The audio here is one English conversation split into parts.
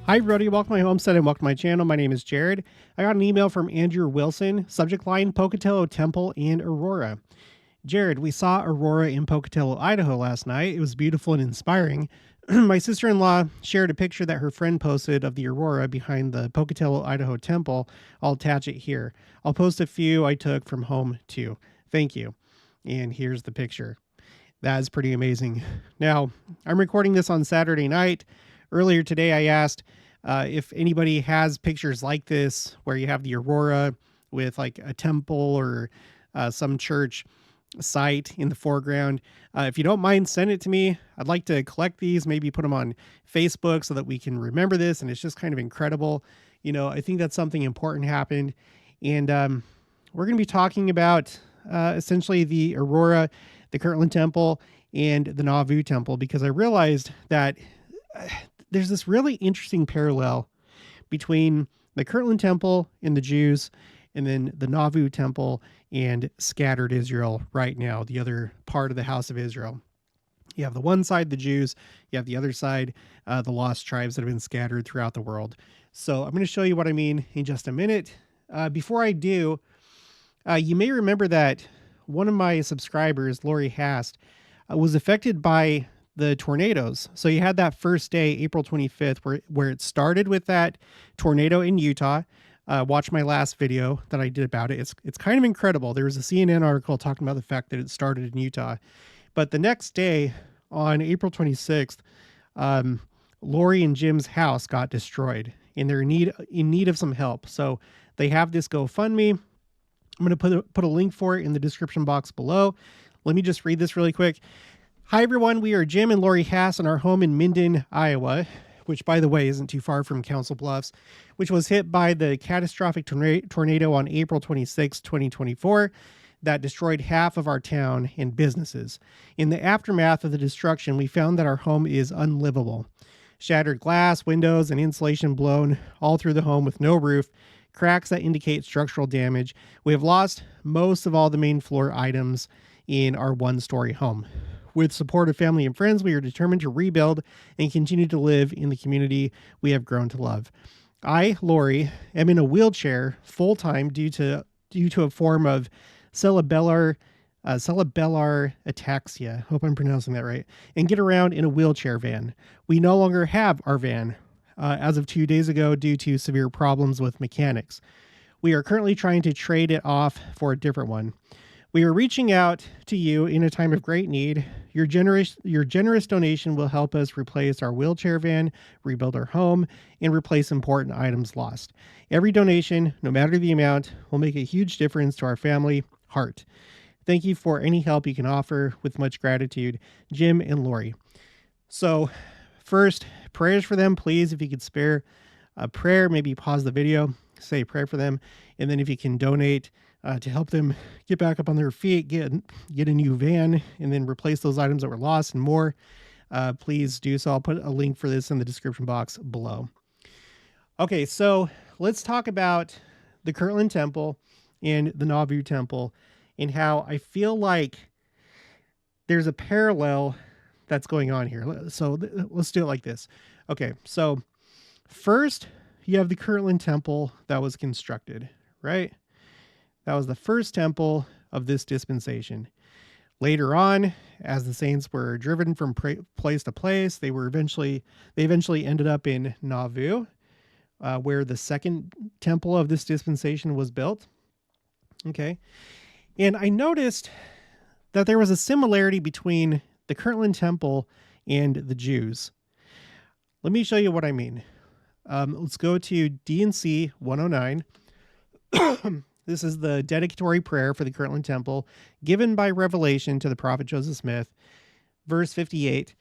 Hi everybody, welcome to my homestead and welcome to my channel. My name is Jared. I got an email from Andrew Wilson, subject line Pocatello Temple and Aurora. Jared, we saw Aurora in Pocatello, Idaho last night. It was beautiful and inspiring. My sister-in-law shared a picture that her friend posted of the Aurora behind the Pocatello, Idaho temple. I'll attach it here. I'll post a few I took from home too. Thank you. And here's the picture. That is pretty amazing. Now, I'm recording this on Saturday night. Earlier today, I asked if anybody has pictures like this, where you have the Aurora with like a temple or some church site in the foreground. If you don't mind, send it to me. I'd like to collect these, maybe put them on Facebook so that we can remember this. And it's just kind of incredible. You know, I think that something important happened. And we're going to be talking about essentially the Aurora, the Kirtland temple, and the Nauvoo temple, because I realized that there's this really interesting parallel between the Kirtland temple and the Jews, and then the Nauvoo temple and scattered Israel right now, the other part of the house of Israel. You have the one side, the Jews, you have the other side, the lost tribes that have been scattered throughout the world. So I'm going to show you what I mean in just a minute. Before I do, you may remember that one of my subscribers, Lori Hast, was affected by the tornadoes. So you had that first day, April 25th, where it started with that tornado in Utah. Watch my last video that I did about it. It's kind of incredible. There was a CNN article talking about the fact that it started in Utah. But the next day, on April 26th, Lori and Jim's house got destroyed, and they're in need of some help. So they have this GoFundMe. I'm going to put a link for it in the description box below. Let me just read this really quick. Hi, everyone. We are Jim and Lori Hass in our home in Minden, Iowa, which, by the way, isn't too far from Council Bluffs, which was hit by the catastrophic tornado on April 26, 2024, that destroyed half of our town and businesses. In the aftermath of the destruction, we found that our home is unlivable. Shattered glass, windows, and insulation blown all through the home with no roof, cracks that indicate structural damage. We have lost most of all the main floor items in our one-story home. With support of family and friends, we are determined to rebuild and continue to live in the community we have grown to love. I, Lori, am in a wheelchair full-time due to a form of cerebellar ataxia. Hope I'm pronouncing that right. And get around in a wheelchair van. We no longer have our van as of 2 days ago due to severe problems with mechanics. We are currently trying to trade it off for a different one. We are reaching out to you in a time of great need. Your generous donation will help us replace our wheelchair van, rebuild our home, and replace important items lost. Every donation, no matter the amount, will make a huge difference to our family heart. Thank you for any help you can offer. With much gratitude, Jim and Lori. So first, prayers for them, please. If you could spare a prayer, maybe pause the video, say a prayer for them. And then if you can donate to help them get back up on their feet, get a new van, and then replace those items that were lost and more, please do so. I'll put a link for this in the description box below. Okay, so let's talk about the Kirtland temple and the Nauvoo temple and how I feel like there's a parallel that's going on here. So let's do it like this. Okay, so first you have the Kirtland temple that was constructed, right? That was the first temple of this dispensation. Later on, as the saints were driven from place to place, they eventually ended up in Nauvoo, where the second temple of this dispensation was built. Okay. And I noticed that there was a similarity between the Kirtland temple and the Jews. Let me show you what I mean. Let's go to D&C 109. This is the dedicatory prayer for the Kirtland temple given by revelation to the prophet Joseph Smith. Verse 58,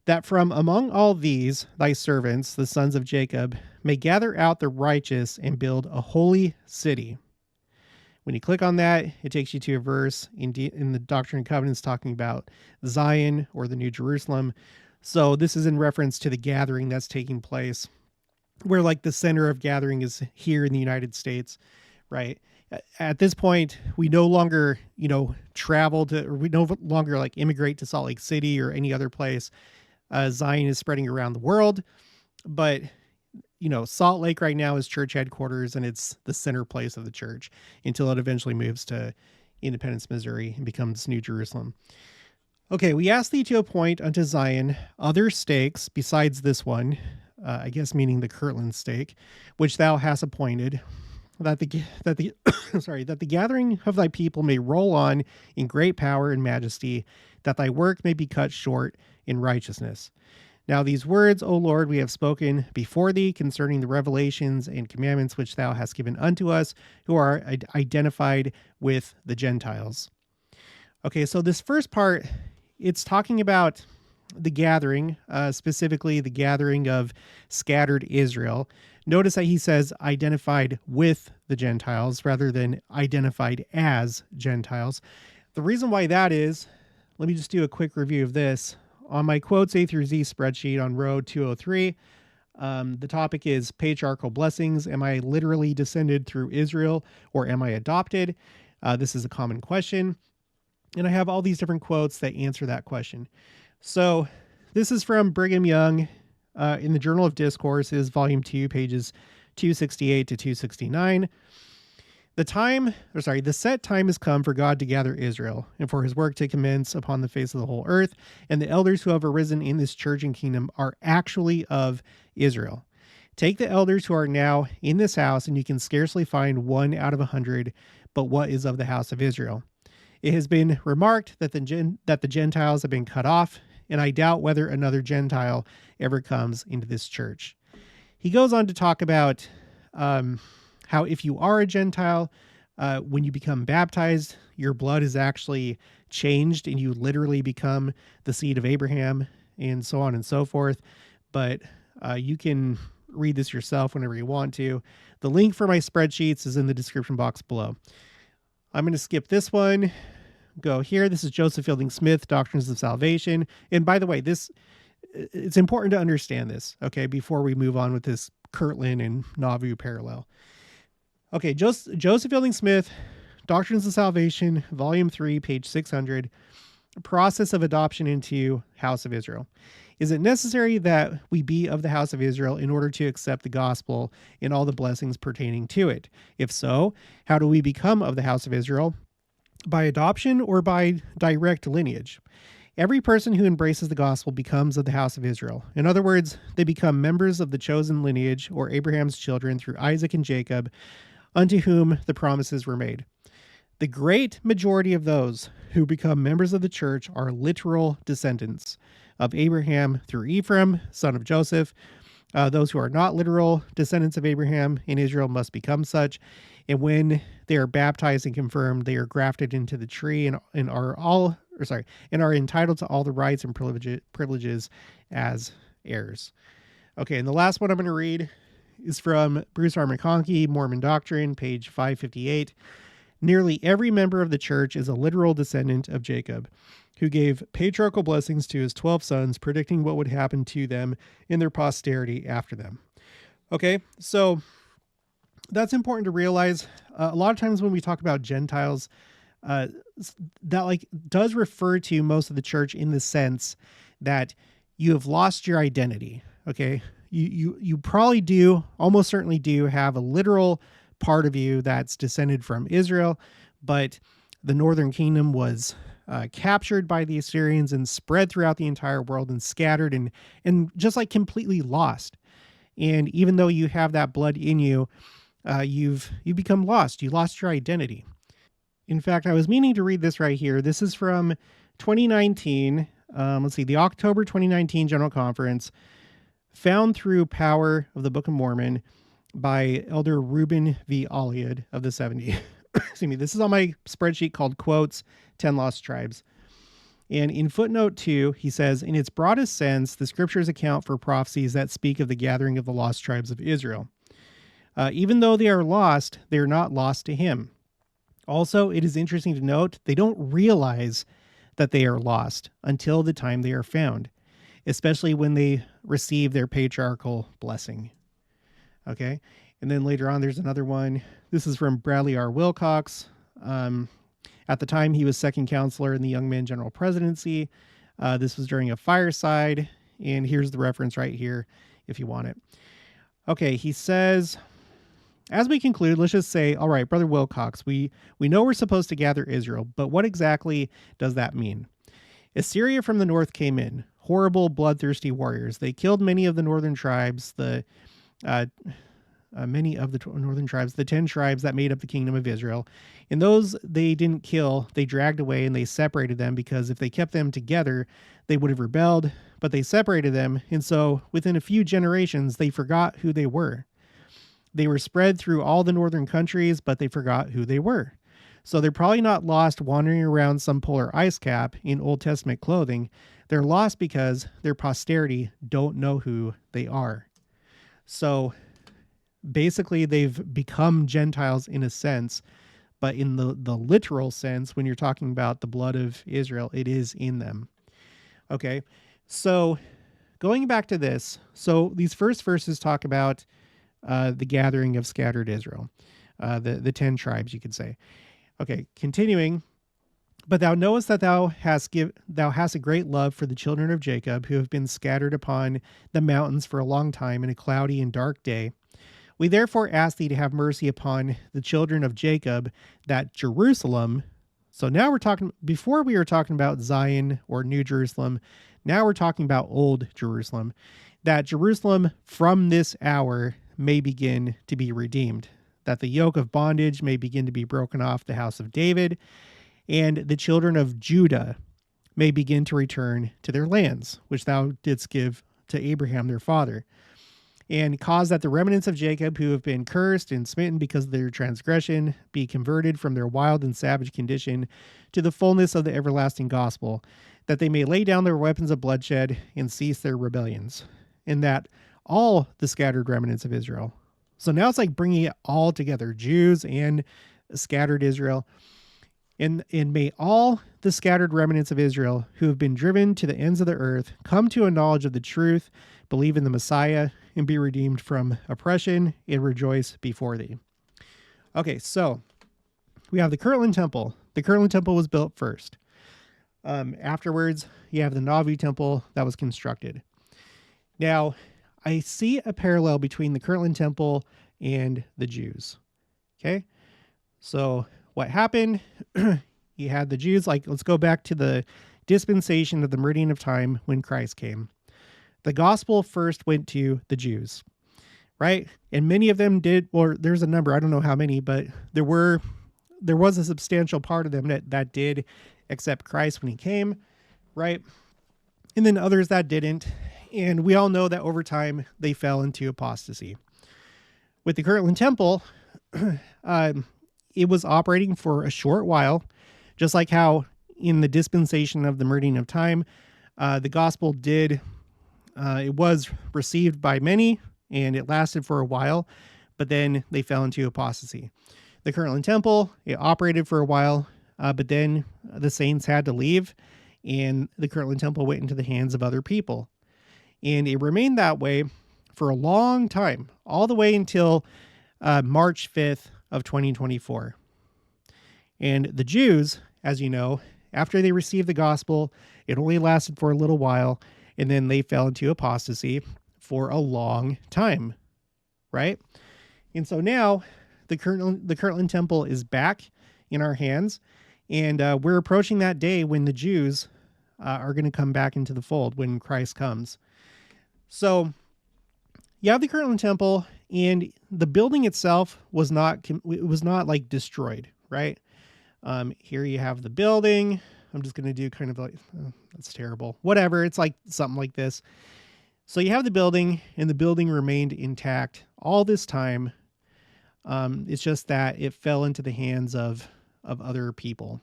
that from among all these, thy servants, the sons of Jacob, may gather out the righteous and build a holy city. When you click on that, it takes you to a verse in the Doctrine and Covenants talking about Zion or the New Jerusalem. So this is in reference to the gathering that's taking place, where like the center of gathering is here in the United States. Right. At this point, we no longer, travel to, or we no longer like immigrate to Salt Lake City or any other place. Zion is spreading around the world. But Salt Lake right now is church headquarters, and it's the center place of the church until it eventually moves to Independence, Missouri, and becomes New Jerusalem. Okay, we ask thee to appoint unto Zion other stakes besides this one, I guess meaning the Kirtland stake, which thou hast appointed, that the that the gathering of thy people may roll on in great power and majesty, that thy work may be cut short in righteousness. Now these words, O Lord, we have spoken before thee concerning the revelations and commandments which thou hast given unto us, who are identified with the Gentiles. Okay, so this first part, it's talking about the gathering, specifically the gathering of scattered Israel. Notice that he says identified with the Gentiles rather than identified as Gentiles. The reason why that is, let me just do a quick review of this. On my quotes A through Z spreadsheet on row 203, the topic is patriarchal blessings. Am I literally descended through Israel, or am I adopted? This is a common question. And I have all these different quotes that answer that question. So this is from Brigham Young in the Journal of Discourses, Volume 2, pages 268 to 269. The set time has come for God to gather Israel, and for his work to commence upon the face of the whole earth, and the elders who have arisen in this church and kingdom are actually of Israel. Take the elders who are now in this house, and you can scarcely find one out of 100, but what is of the house of Israel? It has been remarked that the Gentiles have been cut off, and I doubt whether another Gentile ever comes into this church. He goes on to talk about how if you are a Gentile, when you become baptized, your blood is actually changed and you literally become the seed of Abraham, and so on and so forth. But you can read this yourself whenever you want to. The link for my spreadsheets is in the description box below. I'm going to skip this one. Go here. This is Joseph Fielding Smith, Doctrines of Salvation. And by the way, it's important to understand this, okay, before we move on with this Kirtland and Nauvoo parallel. Okay, Joseph Fielding Smith, Doctrines of Salvation, Volume 3, page 600, Process of Adoption into House of Israel. Is it necessary that we be of the house of Israel in order to accept the gospel and all the blessings pertaining to it? If so, how do we become of the house of Israel? By adoption or by direct lineage? Every person who embraces the gospel becomes of the house of Israel. In other words, they become members of the chosen lineage, or Abraham's children through Isaac and Jacob, unto whom the promises were made. The great majority of those who become members of the church are literal descendants of Abraham through Ephraim, son of Joseph. Those who are not literal descendants of Abraham in Israel must become such. And when they are baptized and confirmed, they are grafted into the tree and are entitled to all the rights and privileges as heirs. Okay, and the last one I'm going to read is from Bruce R. McConkie, Mormon Doctrine, page 558. Nearly every member of the church is a literal descendant of Jacob, who gave patriarchal blessings to his 12 sons, predicting what would happen to them in their posterity after them. Okay, so that's important to realize. A lot of times when we talk about Gentiles, that does refer to most of the church in the sense that you have lost your identity. Okay, you probably do, almost certainly do, have a literal part of you that's descended from Israel, but the northern kingdom was captured by the Assyrians and spread throughout the entire world and scattered and just completely lost. And even though you have that blood in you, you've become lost. You lost your identity. In fact, I was meaning to read this right here. This is from 2019. The October 2019 General Conference, found through Power of the Book of Mormon by Elder Reuben V. Aliad of the 70. Excuse me. This is on my spreadsheet called Quotes, 10 Lost Tribes. And in footnote 2, he says, in its broadest sense, the scriptures account for prophecies that speak of the gathering of the lost tribes of Israel. Even though they are lost, they are not lost to him. Also, it is interesting to note, they don't realize that they are lost until the time they are found, especially when they receive their patriarchal blessing. Okay. And then later on, there's another one. This is from Bradley R. Wilcox. At the time, he was second counselor in the Young Men General Presidency. This was during a fireside. And here's the reference right here. if you want it. Okay, he says, as we conclude, let's just say, all right, Brother Wilcox, we know we're supposed to gather Israel, but what exactly does that mean? Assyria from the north came in, horrible, bloodthirsty warriors. They killed many of the northern tribes, the 10 tribes that made up the kingdom of Israel. And those they didn't kill, they dragged away and they separated them, because if they kept them together, they would have rebelled, but they separated them. And so within a few generations, they forgot who they were. They were spread through all the northern countries, but they forgot who they were. So they're probably not lost wandering around some polar ice cap in Old Testament clothing. They're lost because their posterity don't know who they are. So basically, they've become Gentiles in a sense, but in the literal sense, when you're talking about the blood of Israel, it is in them. Okay, so going back to this, so these first verses talk about the gathering of scattered Israel, the 10 tribes, you could say. Okay, continuing. But thou knowest that thou hast a great love for the children of Jacob, who have been scattered upon the mountains for a long time in a cloudy and dark day. We therefore ask thee to have mercy upon the children of Jacob, that Jerusalem. So now we're talking, before we were talking about Zion or New Jerusalem. Now we're talking about Old Jerusalem, that Jerusalem from this hour may begin to be redeemed, that the yoke of bondage may begin to be broken off the house of David, and the children of Judah may begin to return to their lands, which thou didst give to Abraham their father, and cause that the remnants of Jacob, who have been cursed and smitten because of their transgression, be converted from their wild and savage condition to the fullness of the everlasting gospel, that they may lay down their weapons of bloodshed and cease their rebellions, and that all the scattered remnants of Israel. So now it's like bringing it all together, Jews and scattered Israel. And may all the scattered remnants of Israel who have been driven to the ends of the earth come to a knowledge of the truth, believe in the Messiah, and be redeemed from oppression, and rejoice before thee. Okay, so we have the Kirtland Temple. The Kirtland Temple was built first. Afterwards, you have the Nauvoo Temple that was constructed. Now, I see a parallel between the Kirtland Temple and the Jews. Okay, so what happened? You had the Jews, like, let's go back to the dispensation of the meridian of time when Christ came. The gospel first went to the Jews, right? And many of them did, or there's a number, I don't know how many, but there was a substantial part of them that did accept Christ when he came, right? And then others that didn't. And we all know that over time they fell into apostasy. With the Kirtland Temple, it was operating for a short while, just like how in the dispensation of the meridian of time, the gospel it was received by many, and it lasted for a while, but then they fell into apostasy. The Kirtland Temple, it operated for a while, but then the saints had to leave, and the Kirtland Temple went into the hands of other people. And it remained that way for a long time, all the way until March 5th of 2024. And the Jews, as you know, after they received the gospel, it only lasted for a little while, and then they fell into apostasy for a long time, right? And so now the Kirtland Temple is back in our hands, and we're approaching that day when the Jews are going to come back into the fold when Christ comes. So you have the Kirtland Temple, and the building itself was not like destroyed, right? Here you have the building. I'm just going to do kind of like, that's terrible. Whatever. It's like something like this. So you have the building, and the building remained intact all this time. It's just that it fell into the hands of other people.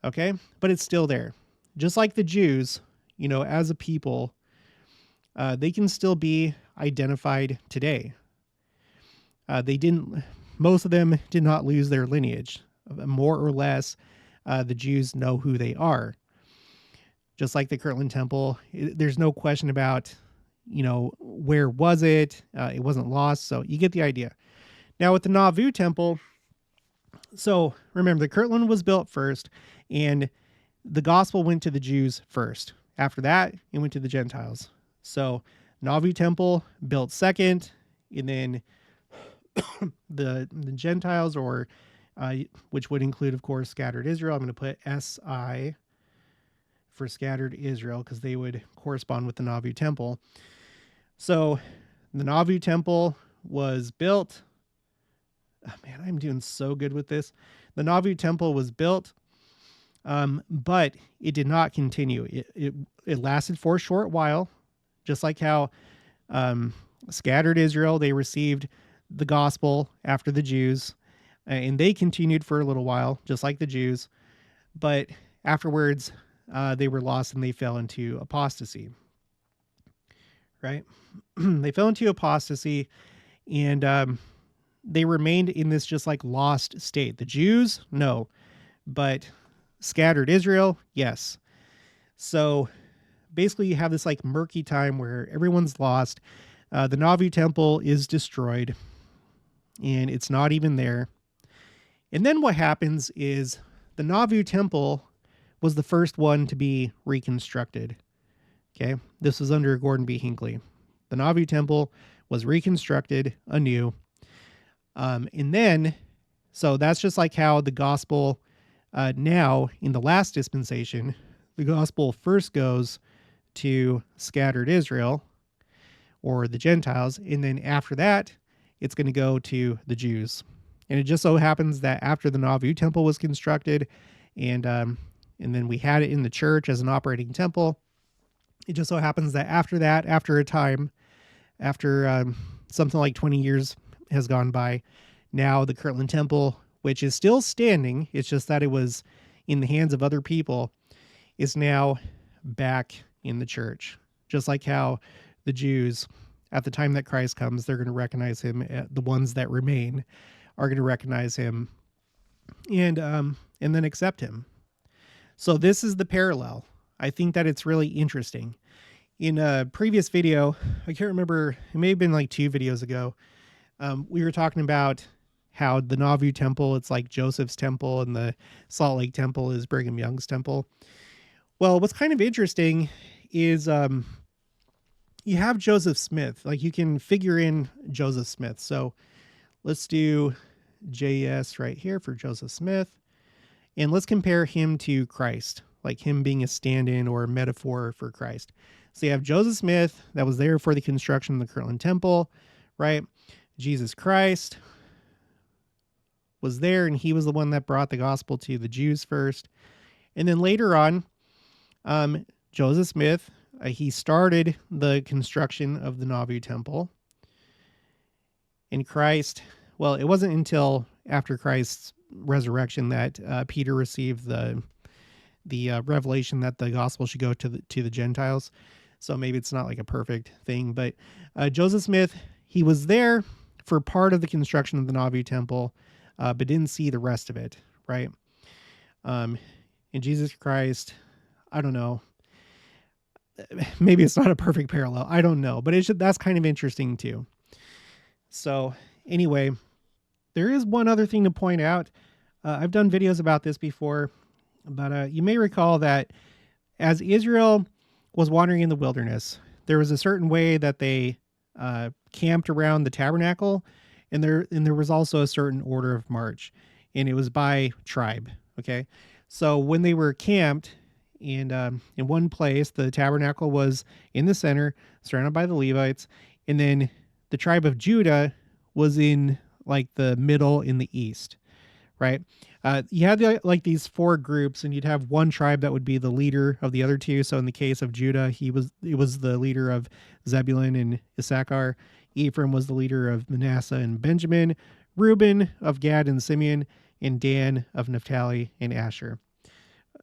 Okay. But it's still there. Just like the Jews, as a people, they can still be identified today. Most of them did not lose their lineage. More or less, the Jews know who they are. Just like the Kirtland Temple, there's no question about, where was it? It wasn't lost. So you get the idea. Now with the Nauvoo Temple, so remember, the Kirtland was built first, and the gospel went to the Jews first. After that, it went to the Gentiles. So Nauvoo temple built second, and then the Gentiles, or which would include, of course, scattered Israel. I'm going to put SI for scattered Israel because they would correspond with the Nauvoo temple. So the Nauvoo temple was built. Oh, man, I'm doing so good with this. The Nauvoo temple was built, but it did not continue. It lasted for a short while, just like how scattered Israel, they received the gospel after the Jews, and they continued for a little while, just like the Jews. But afterwards, they were lost and they fell into apostasy, right? They fell into apostasy, and they remained in this just like lost state. The Jews, no, but scattered Israel, yes. So basically you have this like murky time where everyone's lost. The Nauvoo temple is destroyed and it's not even there. And then what happens is the Nauvoo temple was the first one to be reconstructed. Okay. This was under Gordon B. Hinckley. The Nauvoo temple was reconstructed anew. And then, so that's just like how the gospel, now in the last dispensation, the gospel first goes to scattered Israel or the Gentiles. And then after that, it's going to go to the Jews. And it just so happens that after the Nauvoo temple was constructed and then we had it in the church as an operating temple, it just so happens that after that, after a time, after something like 20 years has gone by, now the Kirtland temple, which is still standing, it's just that it was in the hands of other people, is now back in the church. Just like how the Jews, at the time that Christ comes, they're going to recognize him. The ones that remain are going to recognize him and then accept him. So this is the parallel. I think that it's really interesting. In a previous video, I can't remember, it may have been like 2 videos ago, we were talking about how the Nauvoo temple, it's like Joseph's temple, and the Salt Lake temple is Brigham Young's temple. Well, what's kind of interesting is you have Joseph Smith. Like, you can figure in Joseph Smith. So let's do JS right here for Joseph Smith. And let's compare him to Christ, like him being a stand-in or a metaphor for Christ. So you have Joseph Smith that was there for the construction of the Kirtland temple, right? Jesus Christ was there, and he was the one that brought the gospel to the Jews first. And then later on, Joseph Smith, he started the construction of the Nauvoo temple. And Christ, well, it wasn't until after Christ's resurrection that Peter received the revelation that the gospel should go to the Gentiles. So maybe it's not like a perfect thing, but Joseph Smith, he was there for part of the construction of the Nauvoo temple, but didn't see the rest of it, right? And Jesus Christ, I don't know. Maybe it's not a perfect parallel. I don't know, but that's kind of interesting too. So anyway, there is one other thing to point out. I've done videos about this before, but you may recall that as Israel was wandering in the wilderness, there was a certain way that they camped around the tabernacle, and there was also a certain order of march, and it was by tribe. Okay, so when they were camped in one place, the tabernacle was in the center, surrounded by the Levites, and then the tribe of Judah was in like the middle in the east, right? You had like these 4 groups, and you'd have one tribe that would be the leader of the other 2. So in the case of Judah, it was the leader of Zebulun and Issachar. Ephraim was the leader of Manasseh and Benjamin. Reuben of Gad and Simeon, and Dan of Naphtali and Asher.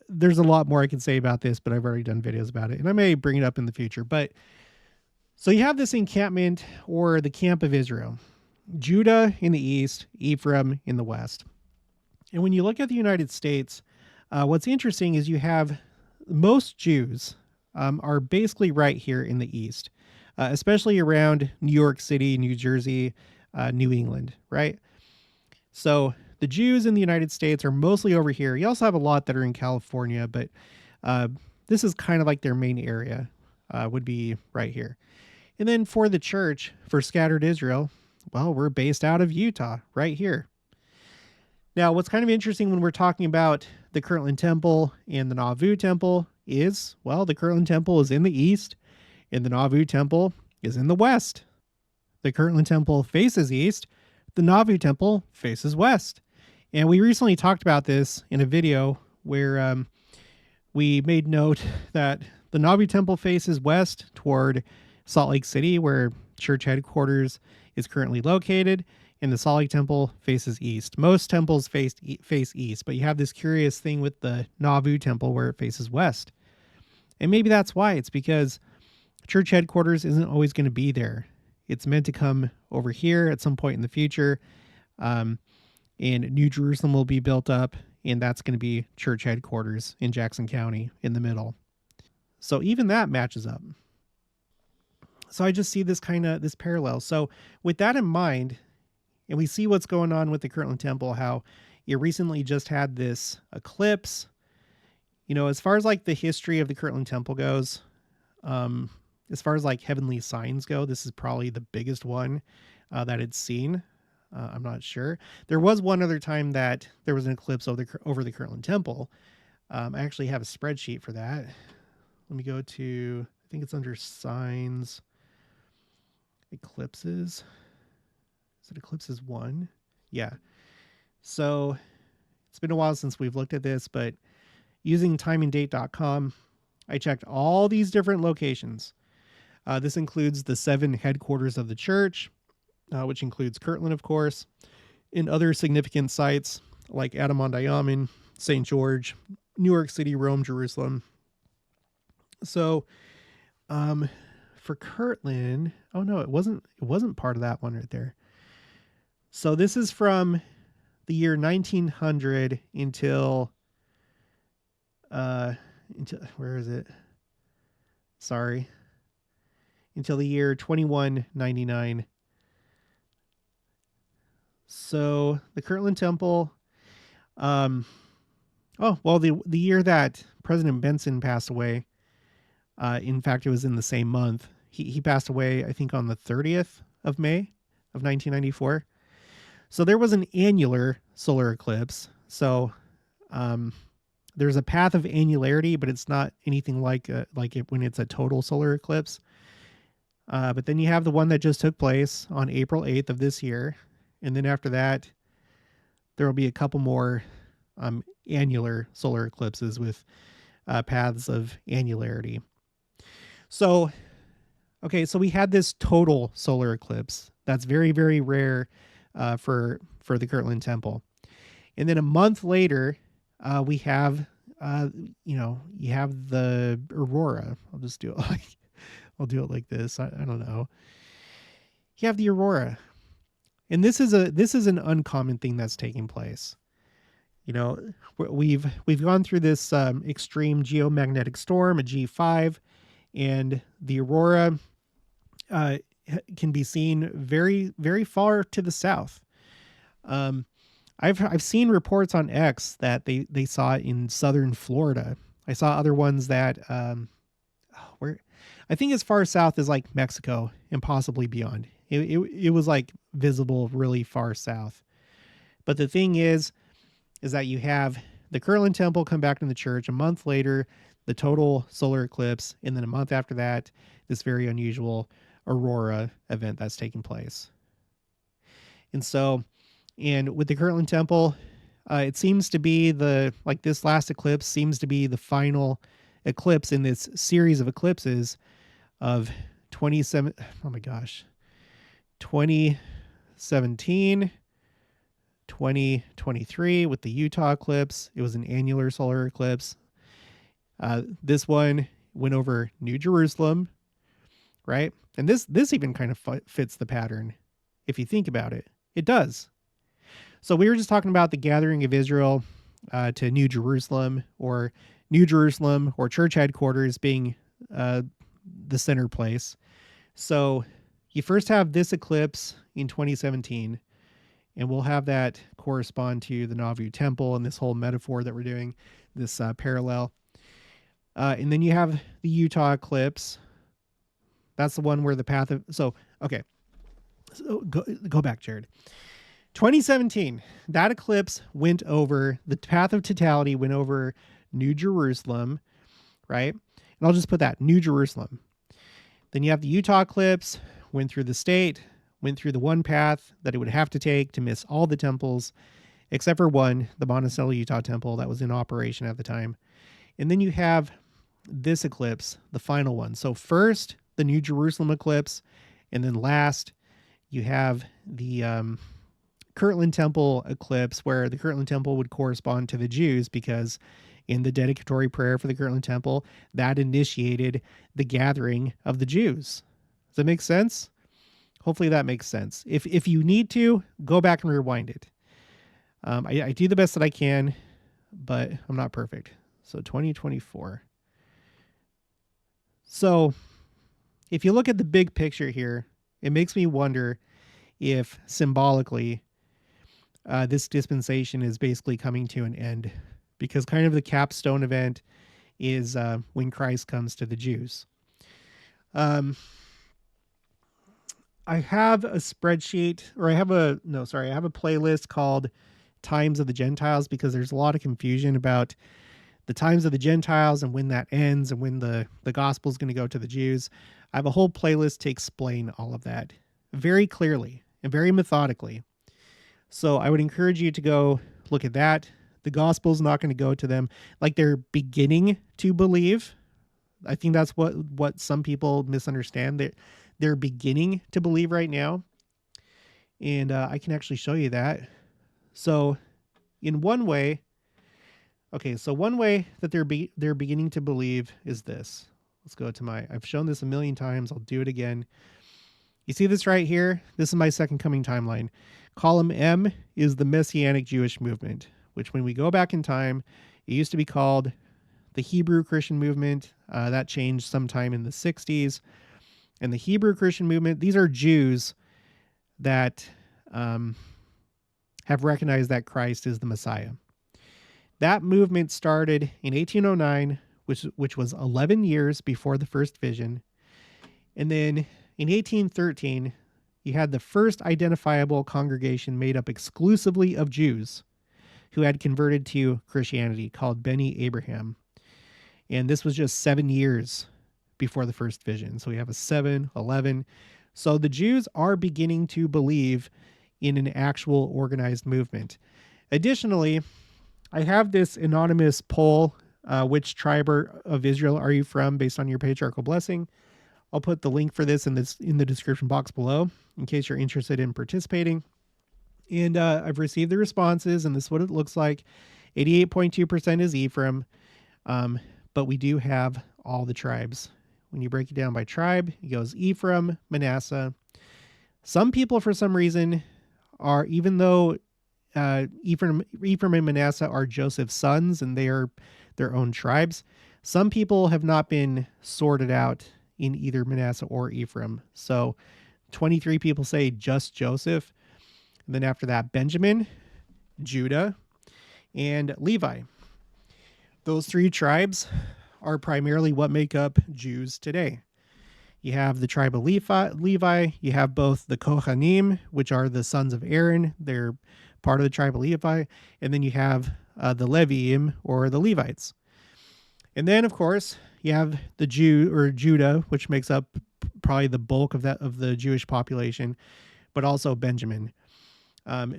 There's a lot more I can say about this, but I've already done videos about it, and I may bring it up in the future. But so you have this encampment, or the camp of Israel. Judah in the east, Ephraim in the west. And when you look at the United States, what's interesting is you have most Jews are basically right here in the east, especially around New York City, New Jersey, New England, right? So the Jews in the United States are mostly over here. You also have a lot that are in California, but this is kind of like their main area would be right here. And then for the church, for scattered Israel, well, we're based out of Utah, right here. Now, what's kind of interesting when we're talking about the Kirtland Temple and the Nauvoo Temple is, well, the Kirtland Temple is in the east and the Nauvoo Temple is in the west. The Kirtland Temple faces east, the Nauvoo Temple faces west. And we recently talked about this in a video where we made note that the Nauvoo Temple faces west toward Salt Lake City, where church headquarters is currently located, and the Salt Lake Temple faces east. Most temples face east, but you have this curious thing with the Nauvoo Temple where it faces west. And maybe that's why. It's because church headquarters isn't always going to be there. It's meant to come over here at some point in the future, and New Jerusalem will be built up, and that's going to be church headquarters in Jackson County in the middle. So even that matches up. So I just see this parallel. So with that in mind, and we see what's going on with the Kirtland Temple, how it recently just had this eclipse. You know, as far as like the history of the Kirtland Temple goes, as far as like heavenly signs go, this is probably the biggest one that it's seen. I'm not sure. There was one other time that there was an eclipse over the Kirtland Temple. I actually have a spreadsheet for that. Let me go to, I think it's under signs, eclipses. Is it eclipses 1? Yeah. So it's been a while since we've looked at this, but using timeanddate.com, I checked all these different locations. This includes the 7 headquarters of the church, which includes Kirtland, of course, and other significant sites like Adam-on-Diamond, St. George, New York City, Rome, Jerusalem. So for Kirtland, oh no, it wasn't part of that one right there. So this is from the year 1900 until where is it? Sorry. Until the year 2199. So the Kirtland Temple, the year that President Benson passed away, in fact, it was in the same month. He passed away, I think, on the 30th of May of 1994. So there was an annular solar eclipse. So there's a path of annularity, but it's not anything like it when it's a total solar eclipse. But then you have the one that just took place on April 8th of this year. And then after that, there will be a couple more annular solar eclipses with paths of annularity. So, okay, so we had this total solar eclipse. That's very, very rare for the Kirtland Temple. And then a month later, we have, you have the aurora. I'll just do it like this. I don't know. You have the aurora. And this is an uncommon thing that's taking place. You know, we've gone through this extreme geomagnetic storm, a G5, and the aurora can be seen very, very far to the south. I've seen reports on X that they saw it in southern Florida. I saw other ones that where I think as far south as like Mexico and possibly beyond. It was like visible really far south. But the thing is that you have the Kirtland Temple come back to the church. A month later, the total solar eclipse, and then a month after that, this very unusual aurora event that's taking place. And so, and with the Kirtland Temple, it seems to be this last eclipse seems to be the final eclipse in this series of eclipses of 2017, 2023 with the Utah eclipse. It was an annular solar eclipse. This one went over New Jerusalem, right? And this even kind of fits the pattern. If you think about it, it does. So we were just talking about the gathering of Israel to New Jerusalem or church headquarters being the center place. So you first have this eclipse in 2017, and we'll have that correspond to the Nauvoo Temple and this whole metaphor that we're doing, this parallel. And then you have the Utah eclipse That's the one where the path of, so, okay. So go back, Jared. 2017, that eclipse went over, the path of totality went over New Jerusalem, right? And I'll just put that, New Jerusalem. Then you have the Utah eclipse, went through the state, went through the one path that it would have to take to miss all the temples, except for one, the Monticello, Utah temple that was in operation at the time. And then you have this eclipse, the final one. So first, the New Jerusalem eclipse, and then last, you have the Kirtland temple eclipse, where the Kirtland temple would correspond to the Jews, because in the dedicatory prayer for the Kirtland temple, that initiated the gathering of the Jews. Does that make sense? Hopefully that makes sense. If you need to, go back and rewind it. I do the best that I can, but I'm not perfect. So 2024. So if you look at the big picture here, it makes me wonder if symbolically this dispensation is basically coming to an end, because kind of the capstone event is when Christ comes to the Jews. I have a spreadsheet, or I have a playlist called Times of the Gentiles, because there's a lot of confusion about the times of the Gentiles and when that ends and when the gospel is going to go to the Jews. I have a whole playlist to explain all of that very clearly and very methodically. So I would encourage you to go look at that. The gospel is not going to go to them like they're beginning to believe. I think that's what some people misunderstand. They're beginning to believe right now. And I can actually show you that. So in one way, one way that they're beginning to believe is this. Let's go to I've shown this a million times. I'll do it again. You see this right here? This is my second coming timeline. Column M is the Messianic Jewish movement, which when we go back in time, it used to be called the Hebrew Christian movement. That changed sometime in the 60s. And the Hebrew Christian movement, these are Jews that have recognized that Christ is the Messiah. That movement started in 1809, which was 11 years before the first vision. And then in 1813, you had the first identifiable congregation made up exclusively of Jews who had converted to Christianity, called Beni Abraham. And this was just 7 years before the first vision. So we have a 7, 11. So the Jews are beginning to believe in an actual organized movement. Additionally, I have this anonymous poll, which tribe of Israel are you from, based on your patriarchal blessing. I'll put the link for this in the description box below in case you're interested in participating. And I've received the responses, and this is what it looks like. 88.2% is Ephraim, but we do have all the tribes. When you break it down by tribe, it goes Ephraim, Manasseh. Some people, for some reason, are, even though Ephraim and Manasseh are Joseph's sons and they are their own tribes, some people have not been sorted out in either Manasseh or Ephraim. So 23 people say just Joseph. And then after that, Benjamin, Judah, and Levi. Those three tribes are primarily what make up Jews today. You have the tribe of Levi. You have both the Kohanim, which are the sons of Aaron. They're part of the tribe of Levi. And then you have the Leviim, or the Levites. And then, of course, you have the Judah, which makes up probably the bulk of the Jewish population, but also Benjamin.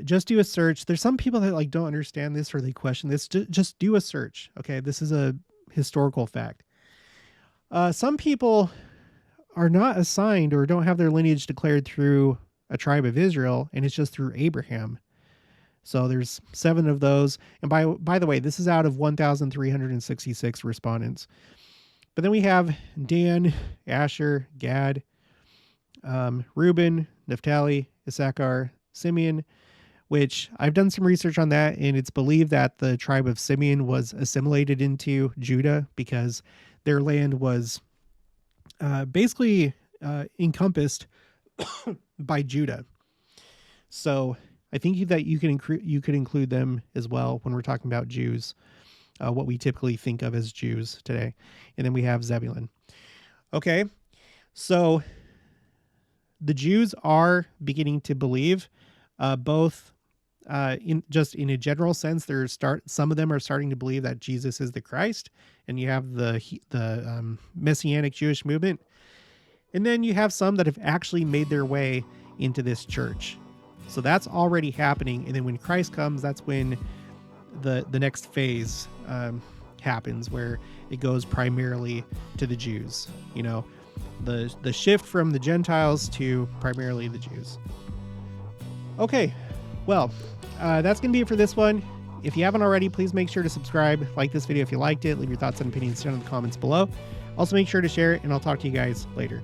Just do a search. There's some people that don't understand this, or they question this. Just do a search. Okay, this is a historical fact. Some people are not assigned or don't have their lineage declared through a tribe of Israel, and it's just through Abraham. So there's 7 of those. And by the way, this is out of 1,366 respondents. But then we have Dan, Asher, Gad, Reuben, Naphtali, Issachar, Simeon, which I've done some research on that, and it's believed that the tribe of Simeon was assimilated into Judah because their land was basically encompassed by Judah. So I think that you could include them as well when we're talking about Jews, what we typically think of as Jews today. And then we have Zebulun. Okay, So the Jews are beginning to believe, both in a general sense. Some of them are starting to believe that Jesus is the Christ, and you have the Messianic Jewish movement, and then you have some that have actually made their way into this church. So that's already happening, and then when Christ comes, that's when the next phase happens, where it goes primarily to the Jews. You know, the shift from the Gentiles to primarily the Jews. Okay, well, that's going to be it for this one. If you haven't already, please make sure to subscribe, like this video if you liked it, leave your thoughts and opinions down in the comments below. Also, make sure to share it, and I'll talk to you guys later.